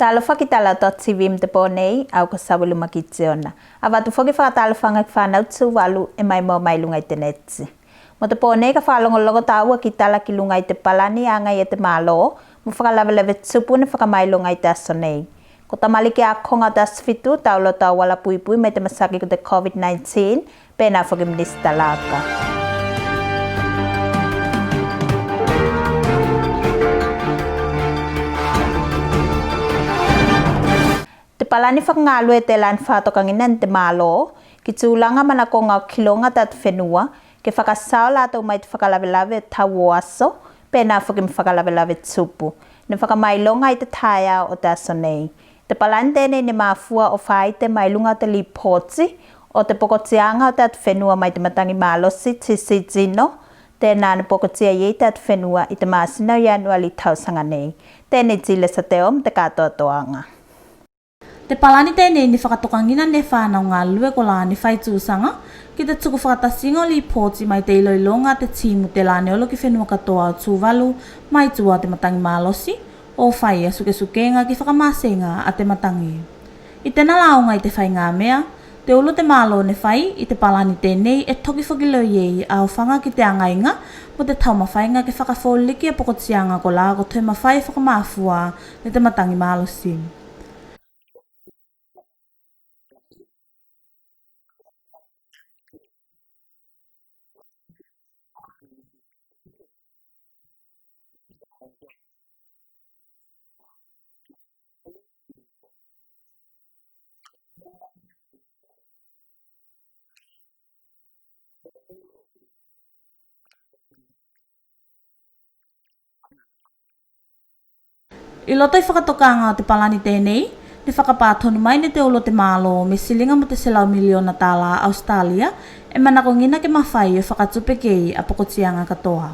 Talo whakitala dotTV mtepo nei au ka Tuvalu makitiona. Awa tu whaki whakatalo whanga ki whanau Tuvalu e mai mo mai lunga i te neti. Mo te pōnei ka whalongologo tāua ki tala ki lunga i te palani anga i te malo, mo whakalawalewe tupu ne whakamailunga i te aso nei. Ko tamaliki a konga te asfitu taulo tau wala pui me te masaki ko te COVID-19, pēnā whaki minista laka. Te palani whakangalu e te lan whātokangina te malo, ki tūlanga mana ko ngau kilonga tatu whenua, ke whakasao lātou mai te whakalawelawe tau o aso, pēnā whakim whakalawelawe tupu. Ne whakamailonga i te taia o te aso nei. Te palani tēnei ne mafua o whaite mailunga te lipoti, o te pokotianga o tatu whenua mai te matangi malosi tisi zino, tēnā ne pokotia i tatu whenua i te māsina o Januari tausanga nei. Tēnei tile sa te om te katoa toanga. Te palani tēnei ni whakatokangina ne whānau ngā lue ko lāni whaitūsanga ki te tuku whakatasinga o li pōti mai te iloilonga te tīmu te lāne olo ki whenua katoa o Tuvalu mai tua te matangi mālosi o whai a suke-sukenga ki whakamasenga a te matangi. I tēnā launga i te whai ngā mea, te ulu te mālo ne whai i te palani tēnei e toki whakilo iei au whanga ki te angainga mo te tau mawhainga ki whakawholiki a pokotianga ko lā ko te mawhai whakamāfua ne te matangi mālosi. I loto i whakatokanga o te palani tēnei, ne whakapātonu mai ne te olo te mālo me silinga mo te selau miliona tāla Australia e manako ngina ke mawhai o whakatupe kei a pokotianga katoa.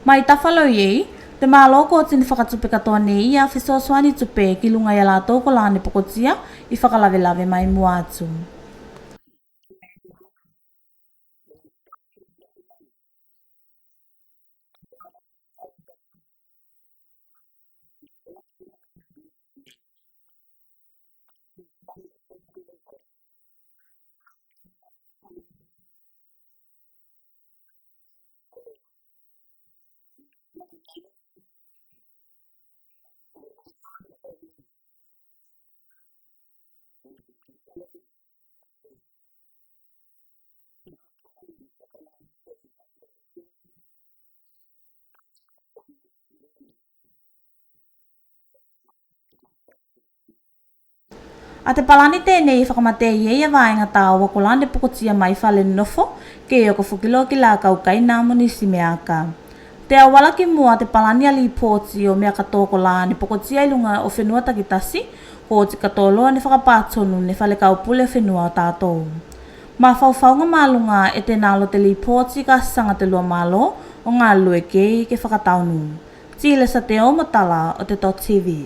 Mai tawhalo iei, te mālo ko tini whakatupe katoa nei a whesoaswani tupe ki lunga i alatou ko lāne pokotia i whakalawelawe mai mua atu. A te palani tēnei whakamate iei a vāenga tāua ko lāne pokotia mai whale nofo ke o ko whukilo ki lā kaukai nā monisi meaka. Te awala ki mua te palani a li pōti o mea katoa ko lāne pokotia ilunga o whenua takitasi ko o te katoloa ne whakapātonu ne whale kaupule whenua o tātou. Mā whauwhaunga mālunga e te nālo te li pōti ka sanga te lua mālo o ngā lue kei ke whakataunu. Tile sa te o matala o te dotTV.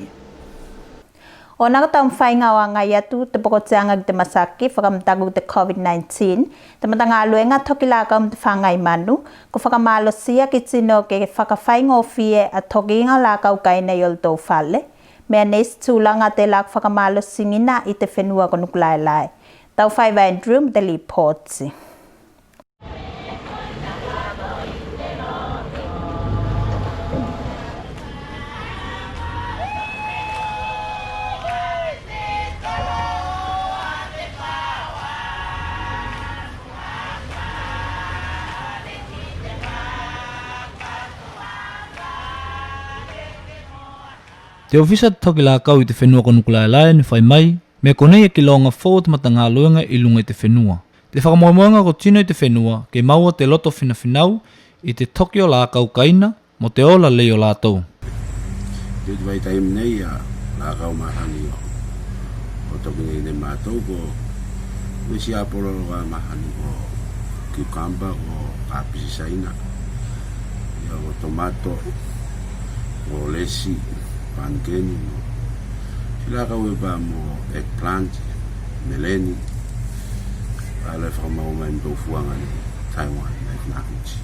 O naka tau mwhainga o anga i atu te pokotianga ki te masaki whakamatagu te COVID-19, te matanga aluenga toki laka te whangai manu, ko whakamalosia ki tino ke whakawhainga o fie a toki inga laka ukaina i ol tau whale, mea nes tūlanga te lak whakamalo singina i te whenua ko nukulai. Tau whai vai Andrew te li pōtsi. Te ofisa toki la kau i te whenua ko nukulai ni whai mai, me konei e ki longa fōt matanga luenga i lunga i te whenua. Te whakamoemoenga ko tino i te whenua, ke maua te loto whina i te toki o la kau kaina, mo te ola leo la tau. Te vai taim nei a la kau mahani o toki nei ne mātou ko wisi apolo ka mahani ko kiukamba ko kapisi saina. Ia ko tomato, ko lesi, pankeni, sila kau e ba mo eggplant, meleni, ala whakamau mai mtau fuanga ni Taiwan, na whanakuchi.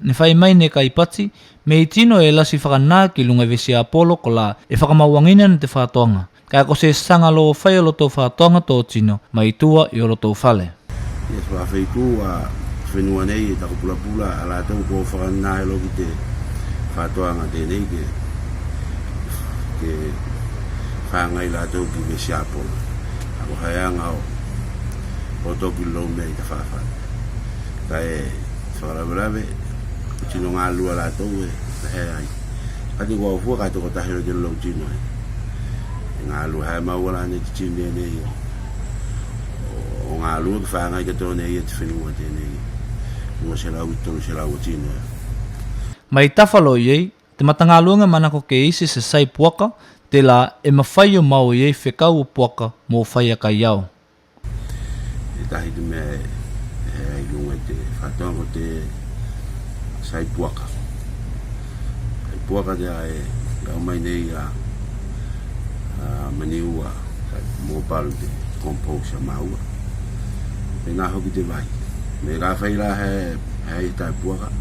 Ne whai mai ne kai pati, me i tino e lasi whakanā ki lunga vesi Apollo ko la e whakamauangina ni te whātonga. Kai ko se sanga lo whai o loto whātonga tō tino, mai tua i o loto whale. Ia swa whaiku a whenua nei e tako pula pula ala tau ko whakanā e loki te whātoanga tēnei ke whangai la tau ki vesi Apollo. Ako haianga o toki lo mei te whawhai. Kai whakarawe tino ngā lua la tau e he ai. Kati kua fua kai toko tahiro te lau tino e. Ngā lua hai mauala ne te tine nei o ngā lua ki whangai ka tōne i te whenua tēnei. Mua se lau i tonu se lau o tino e. Mai tawhalo iei, te matanga luenga manako ke isi se sai puaka, te la e mawhai o mau iei whekau o puaka mō whai a kai au. E tahi te mea e ai lunga te whatonga te sai puaka. Sai puaka te ai au mai nei a maniua mō palu te compost a maua. E nā hoki te vai. Me rā whaira he tai puaka.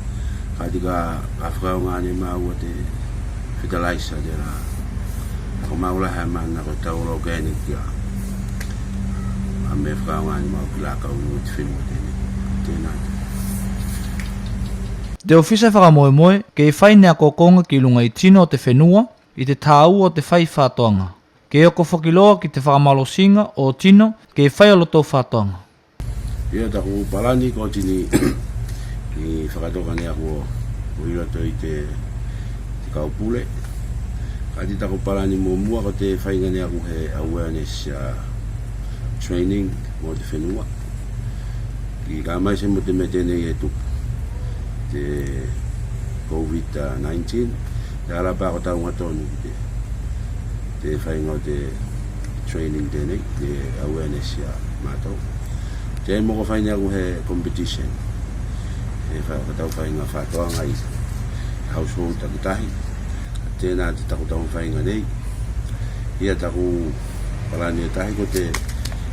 Kati ka whakau ngā ne maua te fertilizer te rā. Ko maula he mana ko tauro organic kia. A me whakau ngā ne mau ki la kau nui te whenua tēnei. Te ofisa whakamoemoe, ke i whai nea kokonga ki lunga i tino o te whenua, i te tāu o te whai whātoanga. Ke oko whakiloa ki te whakamalosinga o tino, ke i whai o loto whātoanga. Ia taku palani ko tini i whakatoka nea ko uirato i te kaupule. Kati taku palani mō mua ko te whainga nea ko he awareness training mo te whenua. Ki ka mai se mo te metene e tupu. Te COVID-19, te arapa ko taunga tonu ki te whainga o te training tēnei, te awareness mātou. Te moko whainga ko he competition. E whakatau whainga whātoanga i household takitahi. Tēnā te taku tau whainga nei. Ia taku palani e tahi ko te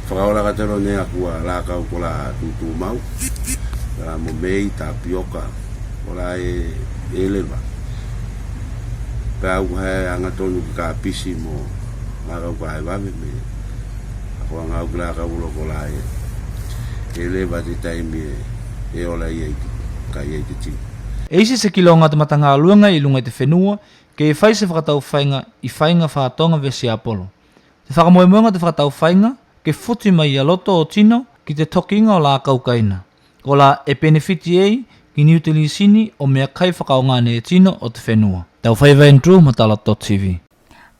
whakaora katero nea kua lākau ko la tūtū mau. Ka mo mei tapioka. Ola e lewa. Pea au hae anga tonu ki ka pisi mo marau ka e wawe me. Ako anga au kila ka ulo ko la e lewa te taimi e ola i ka i te ti. Eisi se kilonga te matanga luenga i lunga i te whenua, ke e whai se whakatau whainga i whainga whātonga vesi Apollo. Te whakamoemoenga te whakatau whainga, ke futi mai a loto o tino ki te tokinga o la kaukaina. Ko la e benefiti ei, ki ni utilisini o mea kai whakaongane e tino o te whenua. Tau whaiva Andrew matala dotTV.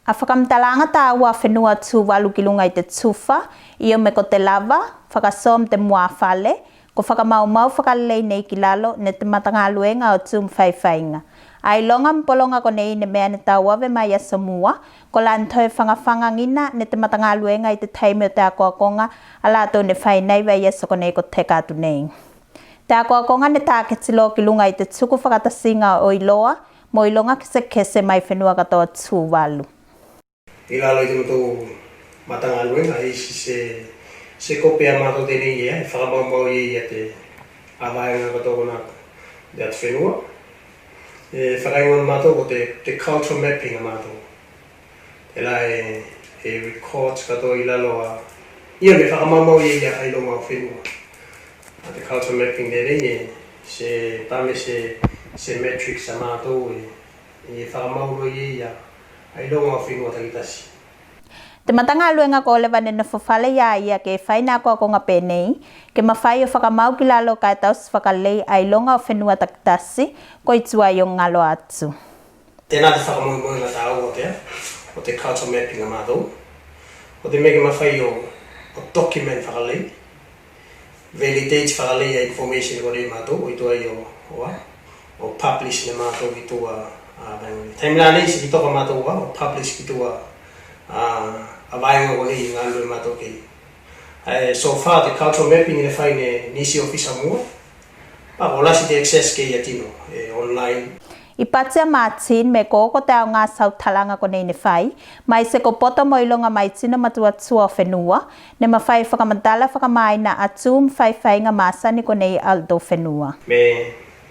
A whakamtalanga tā ua whenua Tuvalu ki lunga i te tufa, i o me ko te lava, whakasom te mua whale, ko whakamau whakalei nei ki lalo ne te matanga luenga o tum whaiwhainga. Ai longa mpolonga ko nei ne mea ne tā wawe mai a samua, ko lan toi whangawhanga ngina ne te matanga luenga i te taime o te akoakonga, ala tō ne whai nei wai a soko nei ko te kātu nei. Te akoakonga ne tā ketilo ki lunga i te tuku whakatasinga o iloa, mo ilonga kese mai whenua katoa Tuvalu. I lalo i te mato matanga luenga, se kopea mato tēnei e whakamau i te awaenga katoa kona te atu whenua. E whakaingon mato ko te cultural mapping a mato. te la records kato i laloa ia me whakamamau ia ai longa o whenua. A te culture mapping de rei se tame se metrics a mātou e whakamauro ia ai longa o whenua takitasi. Te matanga luenga ko le vane na fofale ia ke whaina ko ngā penei, ke mawhai o whakamau ki lalo kai taus whakalei ai longa o whenua takitasi, ko i tua i o ngalo atu. Tēnā te whakamoe ngā tāu o te culture mapping a mātou, o te meke mawhai o document whakalei, validate whakalei a information ko rei mātou, o i tua i o publish ne mātou ki tua taimila nei si ki toka mātou o publish ki tua a vaenga ko nei ngā lue mātou kei. So far, te cultural mapping ne whai nisi ofisa mua, pa o lasi te access kei atino online. I patia Martin me koko te ao ngā sautalanga ko nei ne whai, mai se ko poto moilonga mai tina matua tua o whenua, ne mawhai whakamantala whakamai na atum whai ngā masani ko nei aldo whenua. Me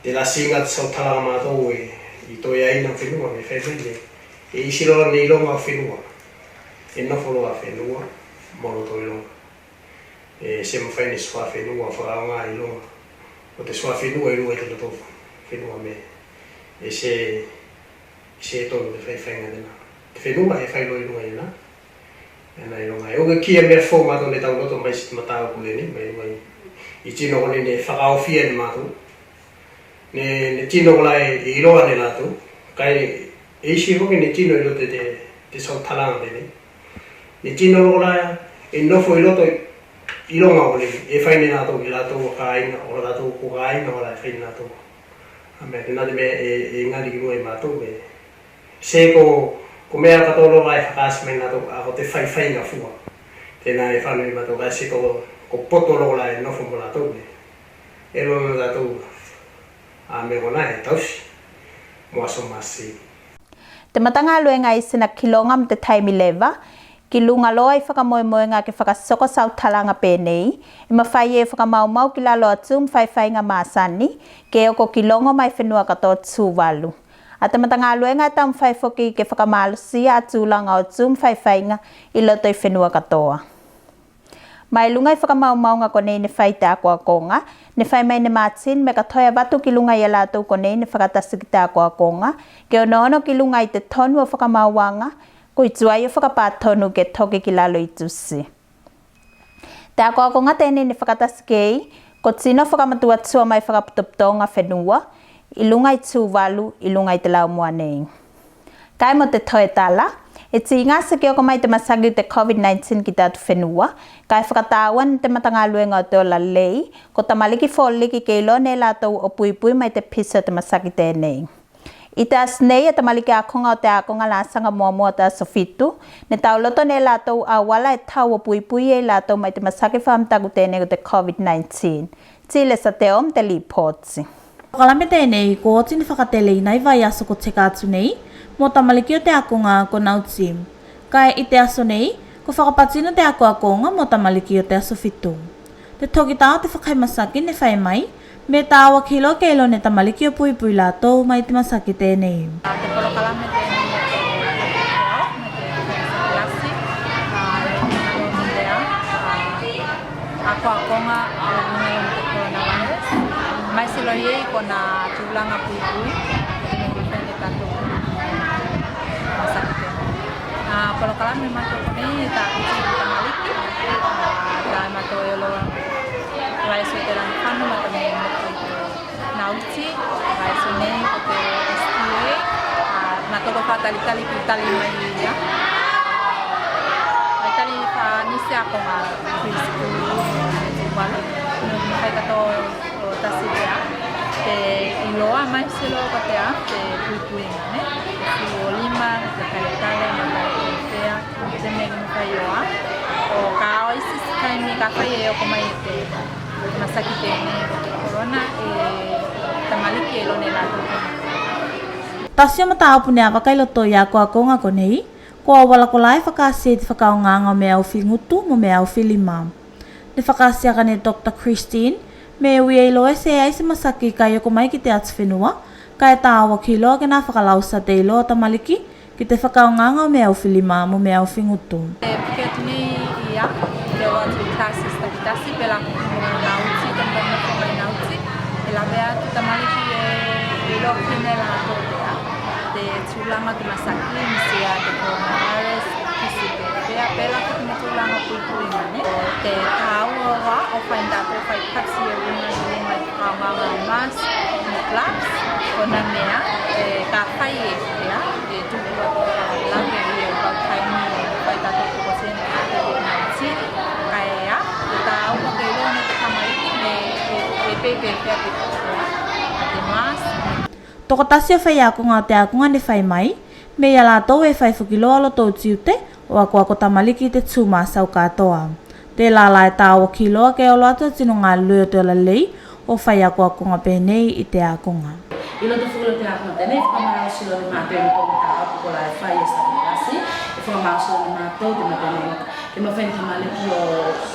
te lasi ngā te sautalanga mātou i toi aina whenua me whai e isiro nei longa o whenua. E nofolo a whenua, moro toi longa. E se mawhai ne swa whenua, whakaonga i longa. O te swa whenua i lua i te loto whenua me. E se tonu te whaiwhainga dena. Te whenua e whailoi lunga i na. E nei longa. E oge kia mea fō mātou ne tau loto mai si te matāo kule ni. Mai i tino kone ne whakaofia ni mātou. Ne tino kola e iroa ne lātou. Kai e isi hoki ne tino i lote te sautalanga dene. Ne tino kola e nofo i loto i longa kone. E whaine lātou i lātou ka ainga. O lātou ko ka ainga wala e whaine lātou. Ame te nade me e ngari ki rua i mātou e se ko mea katolo ai whakaasi mai nātou a ko te whaiwhainga fua. Tēnā e whanu i mātou kai se ko potolo lai nofo mo nātou e rono nātou a me kona e tausi mo aso masi. Te matanga luenga i sina kilonga me te taimi lewa, ki lunga loa i whakamoemoenga ke whakasoko sautalanga pēnei, i mawhai e whakamaumau ki lalo atu mwhaiwhainga māsani, ke oko ki longo mai whenua katoa Tuvalu. A te matanga luenga e tau mwhaifoki ke whakamalusi atu langa o tu mwhaiwhainga i loto i whenua katoa. Mai lunga i whakamaumaunga ko nei ne whai te akua konga, ne whai mai ne Martin me katoia watu ki lunga i alatou ko nei ne whakatasi ki te akua konga, ke ono ki lunga i te tonu o whakamauanga, ko i tuai o whakapātonu ke toke ki lalo i tusi. Te akua konga tēnei ne whakatasi kei, ko tino whakamatua tua mai whakaputoptonga whenua, i lunga i Tuvalu, i lunga i te lau mua nei. Kai mo te toe tala, e ti ngasa ke oko mai te masagi te COVID-19 ki tātu whenua, kai whakatāwan te matanga luenga o te ola lei, ko tamaliki wholiki ke ilo ne lātou o puipui mai te piso te masagi tēnei. I te asnei e tamaliki akonga o te akonga lāsanga mua te asofitu, ne tau loto ne lātou a wala e tau o puipui e lātou mai te masaki whamtaku tēnei o te COVID-19. Tile sa te om te li pōtsi. Kalame tēnei ko tini whakatelei nai vai aso ko te kātu nei, mō tamaliki o te akonga ko nautim. Kai i te aso nei, ko whakapatino te akonga mō tamaliki o te asofitu. Te toki tāo te whakaimasaki ne whai mai, me tāwa kilo keilo ne tamaliki o puipui lātou mai te masaki tēnei. Te polokalame tēnei me te klasi, ako akonga o ngelo me te coronavirus. Mai silo iei ko na tūlanga puipui, te me kipende tātou masaki tēnei. Polokalame mato kone tā kiti tamaliki, tā mato e loa vai so te rani whanu mata me nauti, vai so nei ko te STA, na toko whakalitali ki tali mai ia. Vai tali nisi ako ngā preschool Tuvalu, kai kato o tasirea, te iloa mai silo ko te a, te puipuinga ne, te olima, te kalitale, na kai tea, te megi kai oa, o ka oisi kaimi ka whai e oko mai te masaki tēnei o te corona e tamaliki e lone lātou. Tasio mata apune a wakailoto i a koa konga konei, ko a wala ko lai whakaasia te whakaonganga me au whingutu mo me au whilima. Ne whakaasia ka ne Dr. Christine, me ui e loe se ai se masaki kai oko mai ki te atu whenua, kai tā awa ki loa ke nā whakalausa te iloa tamaliki, ki te whakaonganga o mea o whilima mo mea o whingutu. Porque nei ia, te o atu classes takitasi, pela kukunga nauti, te mpanau nauti, e la vea tu tamaliki e lokine la totea, te tulanga ki masaki, misia te coronavirus, kisi pepea, pela kukunga tulanga puipuina, ne? Te kaua o whaindato, whai patsi e runga kaunganga mask, no class, o na mea, ka whai e pea, e tuku a lawe i e wau kaini e whai tato kuko sene a te COVID-19, ka e a, ta auma ke lone te kamaiki me e pepe pea te kukua, a te mask. Toko tasi o whai akunga o te akunga ne whai mai, me ia lātou e whai whukiloa lo tō tiute, o ako ako tamaliki te tūma sau katoa. Te lala e tāua kiloa ke o loata tino ngā lue o te ola lei, o whai ako akunga pēnei i te akunga. Ilo te whukula te akunga tēnei, whakamau silo ni mātou ni tōku tā apukola e whai e sakitasi, e whakamau silo ni mātou te matene, ke mawheni tamaliki o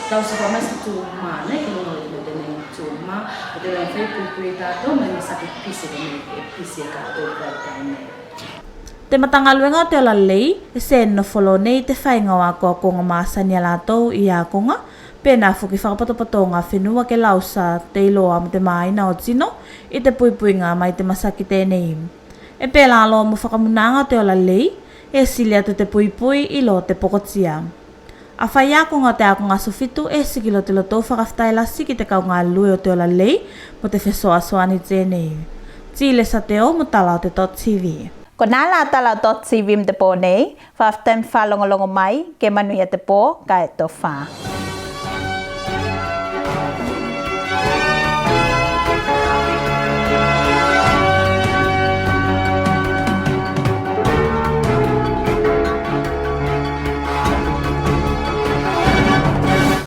tausa whamasi tū māne, ke lunga li tēnei tū mā, o te rei whai pui tātou, mai masaki pisi e pisi e kātou kai kai nei. Te matangaluenga o te ola lei, e se no wholo nei te whainga o ako akunga māsani a lātou i akunga, pēnā whuki whakapato-patonga whenua ke lausa te iloa mo te māina o tino i te puipuinga mai te masaki tēnei. E pēlā aloa mo whakamunanga o te ola lei, e sili atu te puipui ilo te pokotia. A whai akunga te akunga sofitu e sikilo te loto whakawhtailasi ki te kaunga lue o te ola lei mo te whesoa soani tēnei. Tile sa te o mo tala o te dotTV. Ko nā la tala dotTV me te pō nei, whaftem whalongolongo mai, ke manuia te pō, ka e tō whā.